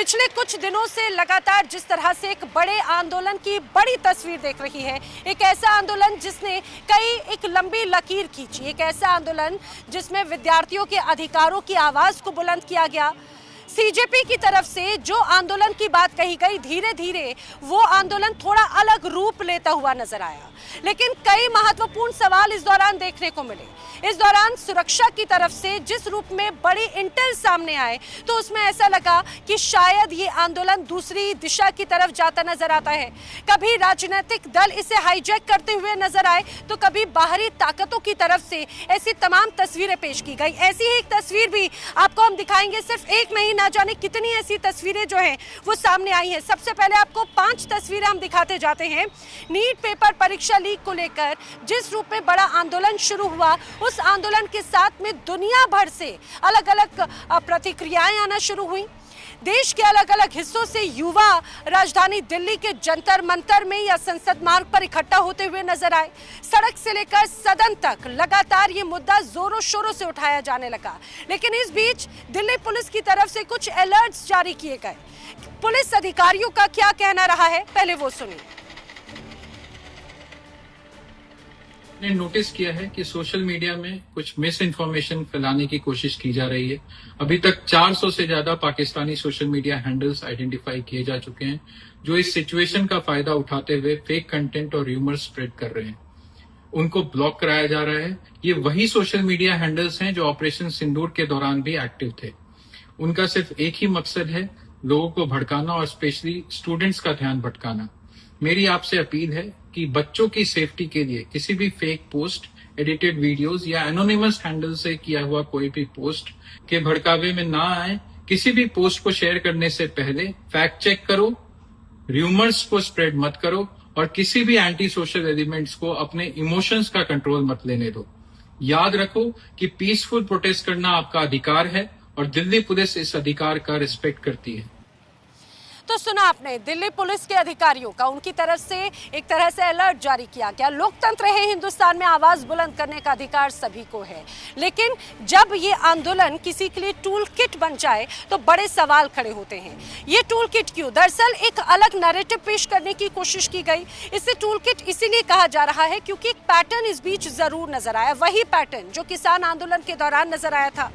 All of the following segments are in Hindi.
पिछले कुछ दिनों से लगातार जिस तरह से एक बड़े आंदोलन की बड़ी तस्वीर देख रही है, एक ऐसा आंदोलन जिसने एक लंबी लकीर खींची, एक ऐसा आंदोलन जिसमें विद्यार्थियों के अधिकारों की आवाज को बुलंद किया गया। सीजेपी की तरफ से जो आंदोलन की बात कही गई, धीरे धीरे वो आंदोलन थोड़ा अलग रूप लेता हुआ नजर आया, लेकिन कई महत्वपूर्ण सवाल इस दौरान देखने को मिले। इस दौरान सुरक्षा की तरफ से जिस रूप में बड़ी इंटेल सामने आए, तो उसमें ऐसा लगा कि शायद ये आंदोलन दूसरी दिशा की तरफ जाता नजर आता है। कभी राजनीतिक दल इसे हाईजैक करते हुए नजर आए, तो कभी बाहरी ताकतों की तरफ से ऐसी तमाम तस्वीरें पेश की गई। ऐसी ही एक तस्वीर भी आपको हम दिखाएंगे, सिर्फ एक नहीं, ना जाने कितनी ऐसी तस्वीरें जो हैं वो सामने आई हैं। सबसे पहले आपको 5 तस्वीरें हम दिखाते जाते हैं। नीट पेपर परीक्षा लीक को लेकर जिस रूप में बड़ा आंदोलन शुरू हुआ, उस आंदोलन के साथ में दुनिया भर से अलग अलग प्रतिक्रियाएं आना शुरू हुई। देश के अलग अलग हिस्सों से युवा राजधानी दिल्ली के जंतर मंतर में या संसद मार्ग पर इकट्ठा होते हुए नजर आए। सड़क से लेकर सदन तक लगातार ये मुद्दा जोरों शोरों से उठाया जाने लगा, लेकिन इस बीच दिल्ली पुलिस की तरफ से कुछ अलर्ट्स जारी किए गए। पुलिस अधिकारियों का क्या कहना रहा है, पहले वो सुनिए। ने नोटिस किया है कि सोशल मीडिया में कुछ मिस इन्फॉर्मेशन फैलाने की कोशिश की जा रही है। अभी तक 400 से ज्यादा Pakistani social media handles identify किए जा चुके हैं, जो इस सिचुएशन का फायदा उठाते हुए फेक कंटेंट और र्यूमर स्प्रेड कर रहे हैं। उनको ब्लॉक कराया जा रहा है। ये वही सोशल मीडिया हैंडल्स हैं जो ऑपरेशन सिंदूर के दौरान भी एक्टिव थे। उनका सिर्फ एक ही मकसद है, लोगों को भड़काना और स्पेशली स्टूडेंट्स का ध्यान भटकाना। मेरी आपसे अपील है कि बच्चों की सेफ्टी के लिए किसी भी फेक पोस्ट, एडिटेड वीडियोस या एनोनिमस हैंडल से किया हुआ कोई भी पोस्ट के भड़कावे में ना आए। किसी भी पोस्ट को शेयर करने से पहले फैक्ट चेक करो, र्यूमर्स को स्प्रेड मत करो और किसी भी एंटी सोशल एलिमेंट्स को अपने इमोशंस का कंट्रोल मत लेने दो। याद रखो कि पीसफुल प्रोटेस्ट करना आपका अधिकार है और दिल्ली पुलिस इस अधिकार का रिस्पेक्ट करती है। तो सुना आपने दिल्ली पुलिस के अधिकारियों का, उनकी तरफ से एक तरह से अलर्ट जारी किया गया। लोकतंत्र है हिंदुस्तान में, आवाज बुलंद करने का अधिकार सभी को है, लेकिन जब ये आंदोलन किसी के लिए टूल किट बन जाए तो बड़े सवाल खड़े होते हैं। ये टूल किट क्यों? दरअसल एक अलग नैरेटिव पेश करने की कोशिश की गई। इसे टूल किट इसीलिए कहा जा रहा है क्योंकि एक पैटर्न इस बीच जरूर नजर आया, वही पैटर्न जो किसान आंदोलन के दौरान नजर आया था।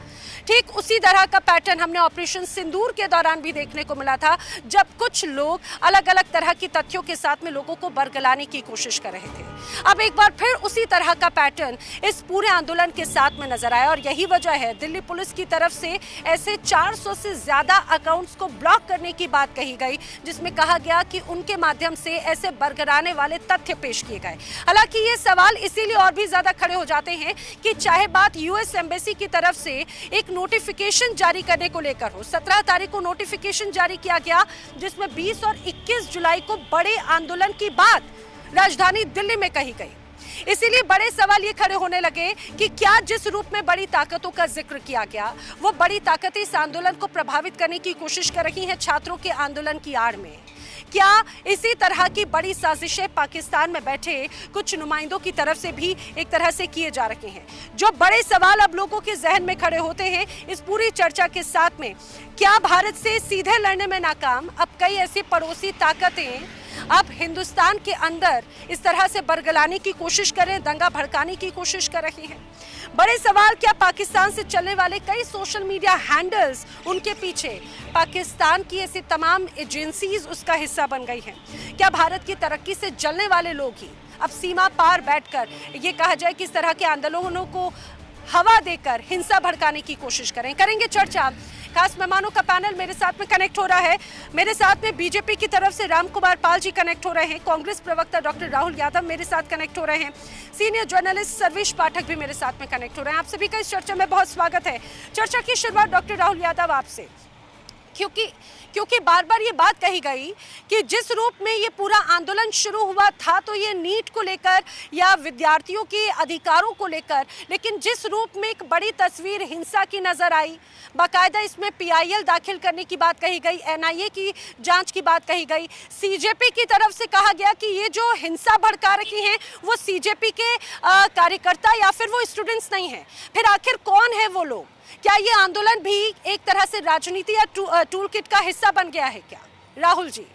ठीक उसी तरह का पैटर्न हमने ऑपरेशन सिंदूर के दौरान भी देखने को मिला था, जब कुछ लोग अलग अलग तरह की तथ्यों के साथ में लोगों को बरगलाने की कोशिश कर रहे थे। अब एक बार फिर उसी तरह का पैटर्न इस पूरे आंदोलन के साथ में नजर आया और यही वजह है दिल्ली पुलिस की तरफ से ऐसे 400 से ज्यादा अकाउंट्स को ब्लॉक करने की बात कही गई, जिसमें कहा गया कि उनके माध्यम से ऐसे बरगलाने वाले तथ्य पेश किए गए। हालांकि ये सवाल इसीलिए और भी ज्यादा खड़े हो जाते हैं कि चाहे बात यूएस एम्बेसी की तरफ से एक नोटिफिकेशन जारी करने को लेकर हो। 17 तारीख को नोटिफिकेशन जारी किया गया, जिसमें 20 और 21 जुलाई को बड़े आंदोलन की बात राजधानी दिल्ली में कही गई। इसीलिए बड़े सवाल ये खड़े होने लगे कि क्या जिस रूप में बड़ी ताकतों का जिक्र किया गया, वो बड़ी ताकतें इस आंदोलन को प्रभावित करने की कोशिश कर रही हैं छात्रों के आंदोलन की आड़ में? क्या इसी तरह की बड़ी साजिशें पाकिस्तान में बैठे कुछ नुमाइंदों की तरफ से भी एक तरह से किए जा रहे हैं? जो बड़े सवाल अब लोगों के जहन में खड़े होते हैं इस पूरी चर्चा के साथ में, क्या भारत से सीधे लड़ने में नाकाम अब कई ऐसी पड़ोसी ताकतें अब हिंदुस्तान के अंदर इस तरह से बरगलाने की कोशिश करें, दंगा भड़काने की कोशिश कर रही हैं? बड़े सवाल, क्या पाकिस्तान से चलने वाले कई सोशल मीडिया हैंडल्स, उनके पीछे पाकिस्तान की ऐसी तमाम एजेंसीज उसका हिस्सा बन गई हैं? क्या भारत की तरक्की से जलने वाले लोग ही अब सीमा पार बैठकर ये कहा जाए कि इस तरह के आंदोलनों को हवा देकर हिंसा भड़काने की कोशिश करेंगे चर्चा। खास मेहमानों का पैनल मेरे साथ में कनेक्ट हो रहा है। मेरे साथ में बीजेपी की तरफ से राम कुमार पाल जी कनेक्ट हो रहे हैं, कांग्रेस प्रवक्ता डॉक्टर राहुल यादव मेरे साथ कनेक्ट हो रहे हैं, सीनियर जर्नलिस्ट सर्वेश पाठक भी मेरे साथ में कनेक्ट हो रहे हैं। आप सभी का इस चर्चा में बहुत स्वागत है। चर्चा की शुरुआत डॉक्टर राहुल यादव आपसे, क्योंकि बार बार ये बात कही गई कि जिस रूप में ये पूरा आंदोलन शुरू हुआ था तो ये नीट को लेकर या विद्यार्थियों के अधिकारों को लेकर, लेकिन जिस रूप में एक बड़ी तस्वीर हिंसा की नजर आई, बाकायदा इसमें पीआईएल दाखिल करने की बात कही गई, एनआईए की जांच की बात कही गई, सीजेपी की तरफ से कहा गया कि ये जो हिंसा भड़का रही हैं वो सीजेपी के कार्यकर्ता या फिर वो स्टूडेंट्स नहीं हैं। फिर आखिर कौन है वो लोग? क्या ये आंदोलन भी एक तरह से राजनीति या टूल किट का हिस्सा बन गया है क्या, राहुल जी?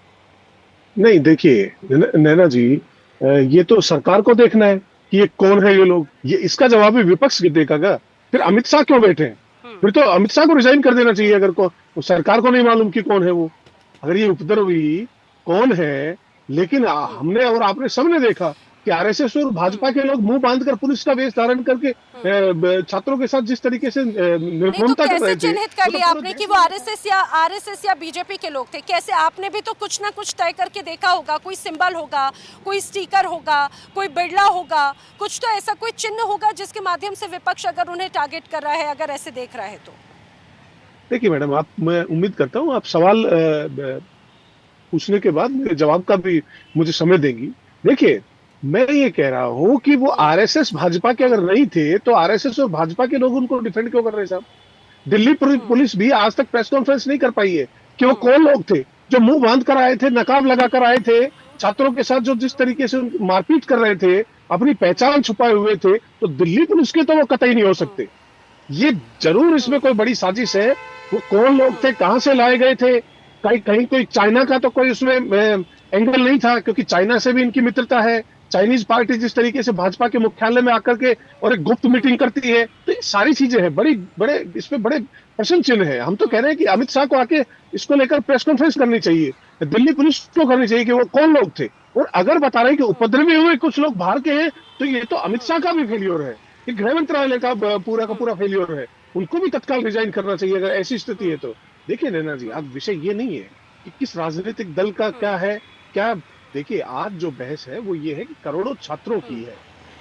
नहीं, देखिए नैना जी, ये तो सरकार को देखना है कि ये कौन है ये लोग। ये इसका जवाब भी विपक्ष देगा। फिर अमित शाह क्यों बैठे हैं? फिर तो अमित शाह को रिजाइन कर देना चाहिए अगर सरकार को नहीं मालूम कि कौन है वो। अगर ये उपद्रवी कौन है, लेकिन हमने और आपने सबने देखा कि आरएसएस और भाजपा के लोग मुंह बांधकर पुलिस का वेश धारण करके छात्रों के साथ जिस तरीके से निर्ममता कर रहे थे, चिन्हित कर लिया आपने कि वो आरएसएस या बीजेपी के लोग थे? कैसे? आपने भी तो कुछ ना कुछ तय करके देखा होगा, कोई सिंबल होगा, कोई स्टिकर होगा, कोई बिड़ला होगा, कुछ तो ऐसा कोई चिन्ह होगा जिसके माध्यम से विपक्ष अगर उन्हें टारगेट कर रहा है, अगर ऐसे देख रहा है तो। देखिए मैडम, मैं उम्मीद करता हूँ आप सवाल पूछने के बाद मेरे जवाब का भी मुझे समय देंगी। देखिए, मैं ये कह रहा हूं कि वो आरएसएस भाजपा के अगर नहीं थे तो आरएसएस और भाजपा के लोग उनको डिफेंड क्यों कर रहे हैं साहब? दिल्ली पुलिस भी आज तक प्रेस कॉन्फ्रेंस नहीं कर पाई है कि वो कौन लोग थे जो मुंह बांध कर आए थे, नकाब लगा कर आए थे, छात्रों के साथ जो जिस तरीके से मारपीट कर रहे थे, अपनी पहचान छुपाए हुए थे। तो दिल्ली पुलिस के तो वो कतई नहीं हो सकते। ये जरूर इसमें कोई बड़ी साजिश है। वो कौन लोग थे, कहां से लाए गए थे? कहीं कोई चाइना का तो कोई उसमें एंगल नहीं था, क्योंकि चाइना से भी इनकी मित्रता है। चाइनीज पार्टी जिस तरीके से भाजपा के मुख्यालय में आकर के और एक गुप्त मीटिंग करती है, तो ये सारी चीजें हैं, बड़े इसमें बड़े प्रश्न चिन्ह है। हम तो कह रहे हैं कि अमित शाह को आके इसको लेकर प्रेस कॉन्फ्रेंस करनी चाहिए, दिल्ली पुलिस को करनी चाहिए कि वो कौन लोग थे। और अगर बता रहे हैं कि उपद्रवी हुए कुछ लोग बाहर के हैं, तो ये तो अमित शाह का भी फेलियर है, ये गृह मंत्रालय का पूरा फेलियर है। उनको भी तत्काल रिजाइन करना चाहिए अगर ऐसी स्थिति है तो। देखिए नैना जी, आज विषय ये नहीं है कि किस राजनीतिक दल का क्या है क्या। देखिए, आज जो बहस है वो ये है कि करोड़ों छात्रों की है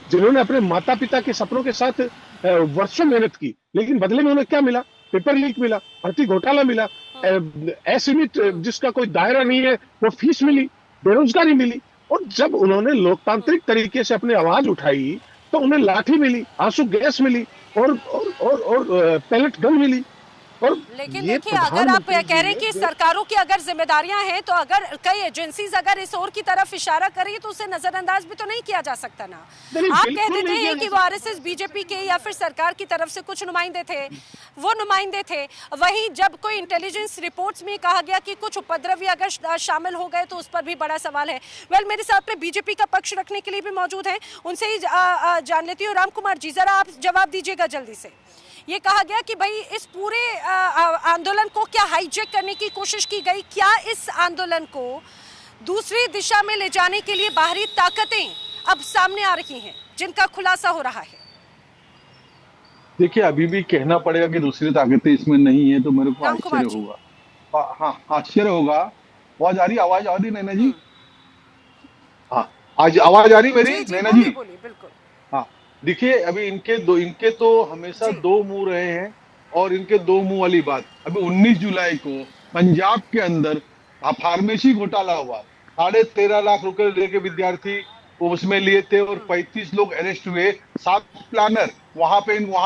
जिन्होंने अपने माता पिता के सपनों के साथ वर्षों मेहनत की, लेकिन बदले में उन्हें क्या मिला? पेपर लीक मिला, भर्ती घोटाला मिला, असीमित जिसका कोई दायरा नहीं है वो फीस मिली, बेरोजगारी मिली। और जब उन्होंने लोकतांत्रिक तरीके से अपनी आवाज उठाई तो उन्हें लाठी मिली, आंसू गैस मिली और पैलेट गन मिली। लेकिन देखिए, अगर आप कह रहे हैं कि सरकारों की अगर जिम्मेदारियां हैं, तो अगर कई एजेंसीज अगर इस ओर की तरफ इशारा करें तो उसे नजरअंदाज भी तो नहीं किया जा सकता ना। आप कह देते हैं कि वो आरएसएस बीजेपी के या फिर सरकार की तरफ से कुछ नुमाइंदे थे, वो नुमाइंदे थे। वहीं जब कोई इंटेलिजेंस रिपोर्ट्स में कहा गया कि कुछ उपद्रवी अगर शामिल हो गए तो उस पर भी बड़ा सवाल है। मेरे साथ में बीजेपी का पक्ष रखने के लिए भी मौजूद है, उनसे ही जान लेती हूँ। राम कुमार जी, जरा आप जवाब दीजिएगा जल्दी से। ये कहा गया कि भाई इस पूरे आंदोलन को क्या हाईजैक करने की कोशिश की गई? क्या इस आंदोलन को दूसरी दिशा में ले जाने के लिए बाहरी ताकतें अब सामने आ रही हैं जिनका खुलासा हो रहा है? देखिए, अभी भी कहना पड़ेगा कि दूसरी ताकतें इसमें नहीं है तो मेरे को आश्चर्य होगा। हाँ, आश्चर्य होगा। आवाज आ रही नैना जी? हाँ, आज आवाज आ रही मेरी नैना जी? बिल्कुल। हाँ, देखिए, अभी इनके तो हमेशा दो मुंह रहे हैं और इनके दो मुंह वाली बात। अभी 19 जुलाई को पंजाब के अंदर फार्मेसी घोटाला हुआ, 13.5 लाख रुपए लेके विद्यार्थी उसमें लिए थे और 35 लोग अरेस्ट हुए, 7 प्लानर। वहां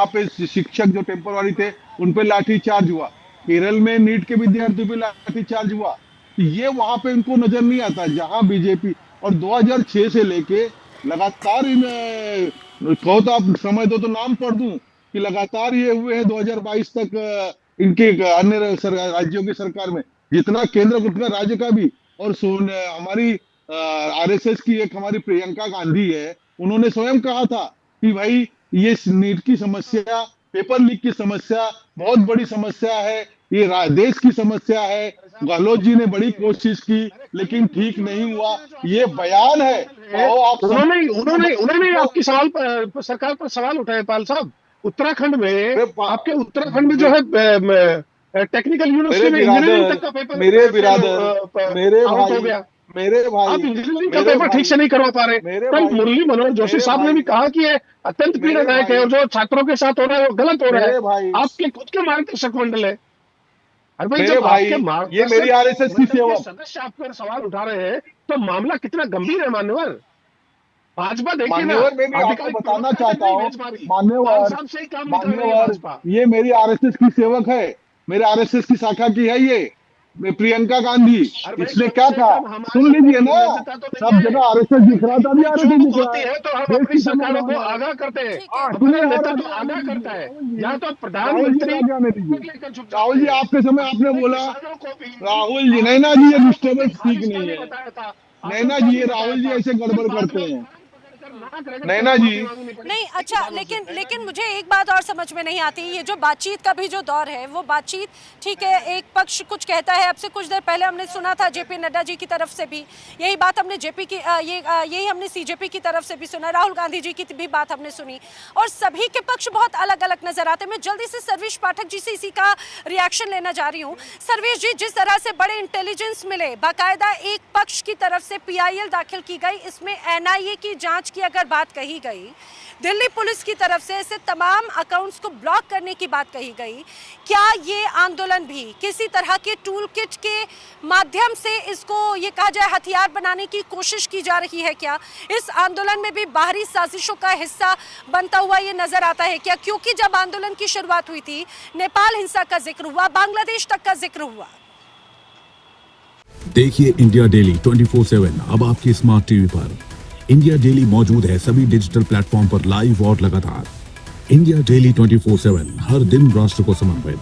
पे शिक्षक जो टेम्परवारी थे उन पे लाठी चार्ज हुआ। केरल में नीट के विद्यार्थी पे लाठी चार्ज हुआ। ये वहां पे इनको नजर नहीं आता, जहां बीजेपी और 2006 से लेके लगातार कहो तो आप समय दो तो नाम पढ़ दूं कि लगातार ये हुए हैं 2022 तक इनके अन्य राज्यों की सरकार में, जितना केंद्र उतना राज्य का भी। और हमारी आरएसएस की एक हमारी प्रियंका गांधी है, उन्होंने स्वयं कहा था कि भाई ये नीट की समस्या, पेपर लीक की समस्या बहुत बड़ी समस्या है, ये देश की समस्या है। गहलोत जी ने बड़ी कोशिश की लेकिन ठीक नहीं हुआ। ये बयान है। उन्होंने आपकी सरकार पर सवाल उठाए पाल साहब। उत्तराखंड में, आपके उत्तराखंड में जो है टेक्निकल यूनिवर्सिटी में इंजीनियरिंग तक का पेपर मेरे भाई आप इंजीनियरिंग का पेपर ठीक से नहीं करवा पा रहे। कल मुरली मनोहर जोशी साहब ने भी कहा कि ये अत्यंत पीड़ादायक है और जो छात्रों के साथ हो रहा है वो गलत हो रहा है। आपके खुद के मार्गदर्शक मंडल है। मेरे भाई, ये मेरी आरएसएस की सेवा सदस्य आप पर सवाल उठा रहे हैं तो मामला कितना गंभीर है मान्यवर। भाजपा देखिए ना, मैं भी आपको बताना चाहता हूँ मान्यवर, ये मेरी आरएसएस की सेवक है, मेरे आरएसएस की शाखा की है ये। प्रियंका गांधी, अरे इसने भाई, क्या कम से कहा? कम हमारी सुन लीजिए ना, वैधता तो नहीं सब है। जगह आरएसएस दिख रहा था, भी आरएसएस दिख रहा होती है। है तो हम देश अपनी की सरकारों को समझ आगाह करते हैं, ठीक है। हमारा सुनिए, नेता तो राहुल आगाह जी, करता है, राहुल जी, या तो राहुल जी प्रधानमंत्री आगे आने दीजिए। लेकर चुप राहुल जी, जाते हैं। आपके समय आपने हमने बोला, किसानों को भी राहुल जी, नैना जी, ये किसानों को डिस्टर्बेंस भी ठीक नहीं है। बताया था, नैना जी, ये आतंकवादी राहुल जी बताया ऐसे था। गड़बड़ फिर बाद करते में हैं। नाक रगड़ नैना कर जी, माफी मांगनी पड़ी नहीं, अच्छा, किसानों से। लेकिन मुझे एक बात और समझ में नहीं आती, ये जो बातचीत का भी जो दौर है वो बातचीत ठीक है, एक पक्ष कुछ कहता है। अब से कुछ देर पहले हमने सुना था जेपी नड्डा जी की तरफ से भी यही बात हमने यही हमने सीजेपी की तरफ से भी सुना, राहुल गांधी जी की भी बात हमने सुनी, और सभी के पक्ष बहुत अलग अलग नजर आते हैं। मैं जल्दी से सर्वेश पाठक जी से इसी का रिएक्शन लेना जा रही हूँ। सर्वेश जी, जिस तरह से बड़े इंटेलिजेंस मिले, बाकायदा एक पक्ष की तरफ से पीआईएल दाखिल की गई, इसमें एनआईए की जांच की अगर बात कही गई, दिल्ली पुलिस की तरफ से ऐसे तमाम अकाउंट्स को ब्लॉक करने की बात कही गई, क्या ये आंदोलन भी किसी तरह के टूल किट के माध्यम से इसको ये कहा जाए हथियार बनाने की कोशिश की जा रही है? क्या इस आंदोलन में भी बाहरी साजिशों का हिस्सा बनता हुआ ये नजर आता है क्या? क्योंकि जब आंदोलन की शुरुआत हुई थी, नेपाल हिंसा का जिक्र हुआ, बांग्लादेश तक का जिक्र हुआ। देखिए इंडिया डेली 24/7 अब आपकी स्मार्ट टीवी पर। इंडिया डेली मौजूद है सभी डिजिटल प्लेटफॉर्म पर लाइव और लगातार। इंडिया डेली 24/7 हर दिन राष्ट्र को समर्पित।